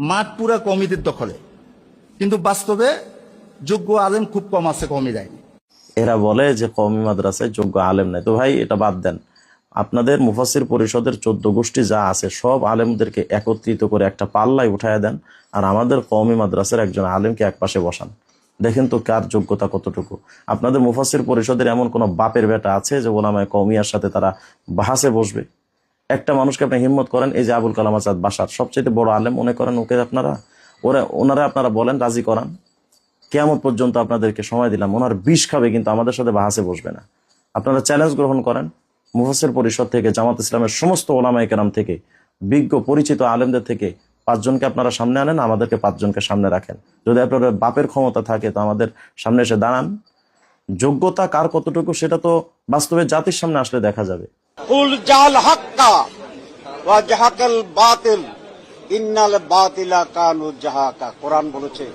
মাঠ পুরা কমিটির দখলে, কিন্তু বাস্তবে যোগ্য আলেম খুব কম আছে, কমই দেয়নি। এরা বলে যে কওমি মাদ্রাসায় যোগ্য আলেম নাই। তো ভাই এটা বাদ দেন, আপনাদের মুফাসসির পরিষদের 14 গোষ্ঠী যা আছে সব আলেমদেরকে একত্রিত করে একটা পাল্লায় উঠায় দেন, আর আমাদের কওমি মাদ্রাসার একজন আলেমকে এক পাশে বসান, দেখেন তো কার যোগ্যতা কতটুকু। আপনাদের মুফাসসির পরিষদের এমন কোন বাপের বেটা আছে যে ওলামায়ে কওমিয়ার সাথে তারা বাহাসে বসবে? একটা মানুষকে আপনি হিম্মত করেন, এই যে আবুল কালাম আজাদ বাশার সবচেয়ে বড় আলেম মনে করেন ওকে, ওনারা আপনারা বলেন রাজি করান, কিয়ামত পর্যন্ত আপনাদেরকে সময় দিলাম, ওনার বিষ খাবে কিন্তু আমাদের সাথে বাহাসে বসবে না। আপনারা চ্যালেঞ্জ গ্রহণ করেন, মুফাসসির পরিষদ থেকে, জামাত ইসলামের সমস্ত ওলামায়ে কেরাম থেকে, বিজ্ঞ পরিচিত আলেমদের থেকে 5 জনকে আপনারা সামনে আনেন, আমাদেরকে 5 জনকে সামনে রাখেন। যদি আপনাদের বাপের ক্ষমতা থাকে তো আমাদের সামনে এসে দাঁড়ান। যোগ্যতা কার কতটুকু সেটা তো বাস্তবে জাতির সামনে আসলে দেখা যাবে। কুল জাল হাক্কা ওয়া জাহাকাল বাতিল ইন্নাল বাতিলা কানু জাহাকা, কোরআন বলেছে।